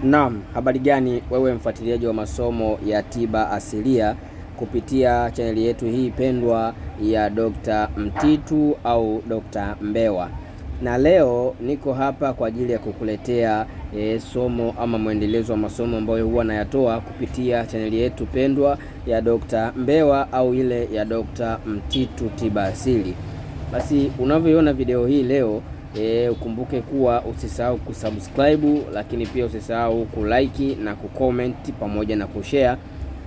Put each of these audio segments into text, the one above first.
Naam, habari gani wewe mfuatiliaji wa masomo ya tiba asilia kupitia chaneli yetu hii pendwa ya Dr. Mtitu au Dr. Mbewa. Na leo niko hapa kwa ajili ya kukuletea somo ama mwendelezo wa masomo ambayo huwa nayatoa kupitia chaneli yetu pendwa ya Dr. Mbewa au ile ya Dr. Mtitu tiba asili. Basi unavyoiona video hii leo, ukumbuke kuwa usisahau kusubscribe, lakini pia usisahau kulike na kucomment pamoja na kushare.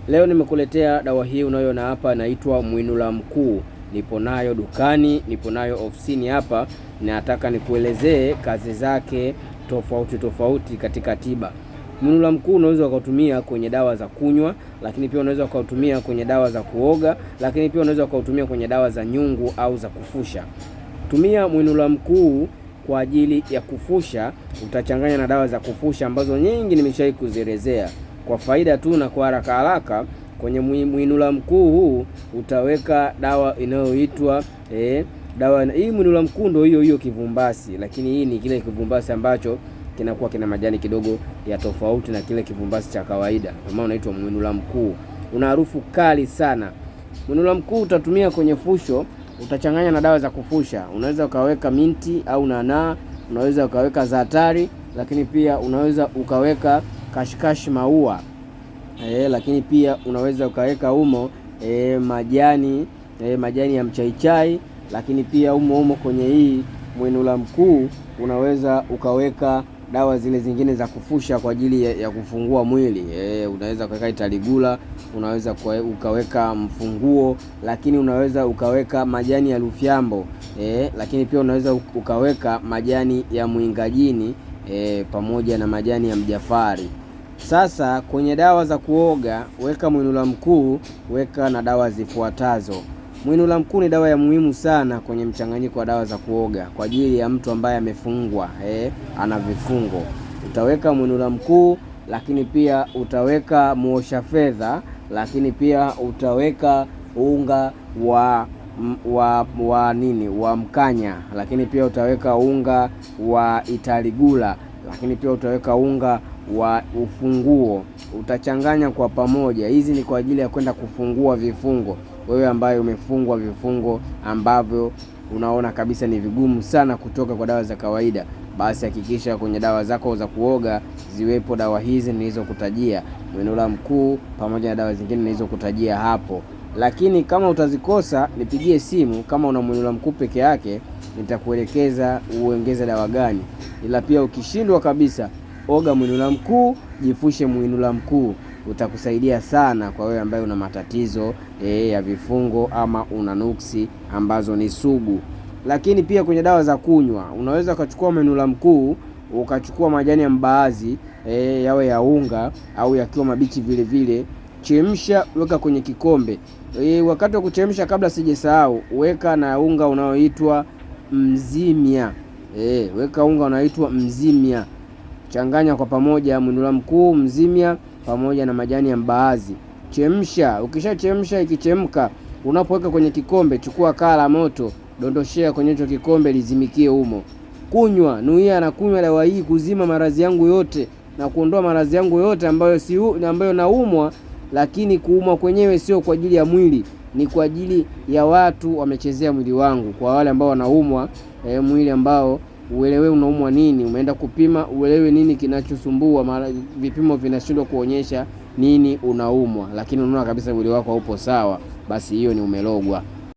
Leo nimekuletea dawa hii unayoona hapa, inaitwa Mwinula Mkuu. Nipo nayo dukani, nipo nayo ofisini hapa, na nataka nikuelezee kazi zake tofauti katika tiba. Mwinula Mkuu unaweza ukautumia kwenye dawa za kunywa, lakini pia unaweza ukautumia kwenye dawa za kuoga, lakini pia unaweza ukautumia kwenye dawa za nyungu au za kufusha. Tumia Mwinula Mkuu kwa ajili ya kufusha, utachanganya na dawa za kufusha ambazo nyingi nimeshawahi kuzielezea. Kwa faida tu na kwa haraka, kwenye Mwinula Mkuu huu utaweka dawa inayoitwa dawa hii. Mwinula Mkuu ndio hiyo kivumbasi, lakini hii ni kile kivumbasi ambacho kinakuwa kina majani kidogo ya tofauti na kile kivumbasi cha kawaida. Kwa maana unaitwa Mwinula Mkuu. Una harufu kali sana. Mwinula Mkuu utatumia kwenye fusho, utachanganya na dawa za kufusha. Unaweza ukaweka minti au nanaa, unaweza ukaweka zatari, lakini pia unaweza ukaweka kashikashi maua. Lakini pia unaweza ukaweka humo majani ya mchaichai, lakini pia humo kwenye hii Mwinula Mkuu unaweza ukaweka dawa zile zingine za kufusha kwa ajili ya kufungua mwili. Unaweza ukaweka italigula, unaweza ukaweka mfunguo, lakini unaweza ukaweka majani ya lufyambo, lakini pia unaweza ukaweka majani ya mwingajini pamoja na majani ya mjafari. Sasa kwenye dawa za kuoga weka Mwinula Mkuu, weka na dawa zifuatazo. Mwinula Mkuu ni dawa ya muhimu sana kwenye mchanganyiko wa dawa za kuoga kwa ajili ya mtu ambaye amefungwa, ana vifungo. Utaweka Mwinula Mkuu, lakini pia utaweka muosha fedha, lakini pia utaweka unga wa mkanya, lakini pia utaweka unga wa italigula, lakini pia utaweka unga wa ufunguo. Utachanganya kwa pamoja. Hizi ni kwa ajili ya kwenda kufungua vifungo. Wewe ambaye umefungwa vifungo ambavyo unaona kabisa ni vigumu sana kutoka kwa dawa za kawaida, basi hakikisha kwenye dawa zako za kuoga ziwepo dawa hizi nilizokutajia, Mwinula Mkuu pamoja na dawa zingine nilizokutajia hapo. Lakini kama utazikosa, nipigie simu. Kama una Mwinula Mkuu peke yake, nitakuelekeza uongeze dawa gani. Ila pia ukishindwa kabisa, oga Mwinula Mkuu, jifushe Mwinula Mkuu. Utakusaidia sana kwa wewe ambaye una matatizo ya vifungo ama una nuksi ambazo ni sugu. Lakini pia kwenye dawa za kunywa unaweza ukachukua Mwinula Mkuu, ukachukua majani ya mbaazi, yawe ya unga au yakiwa mabichi vile vile, chemsha, weka kwenye kikombe. Wakati wa kuchemsha, kabla sijasahau, weka na unga unaoitwa mzimia. Weka unga unaoitwa mzimia. Changanya kwa pamoja Mwinula Mkuu, mzimia pamoja na majani ya mbaazi. Chemsha. Ukishachemsha, ikichemka, unapoweka kwenye kikombe, chukua kaa la moto, dondoshea kwenye hicho kikombe, lizimikie humo. Kunywa. Nuia na kunywa dawa hii kuzima maradhi yangu yote na kuondoa maradhi yangu yote ambayo naumwa, lakini kuumwa kwenyewe sio kwa ajili ya mwili, ni kwa ajili ya watu wamechezea mwili wangu. Kwa wale ambao wanaumwa mwili ambao uelewe unaumwa nini, umeenda kupima uelewe nini kinachosumbua, vipimo vinashindwa kuonyesha nini unaumwa, lakini unaona kabisa mwili wako haupo sawa, basi hiyo ni umelogwa.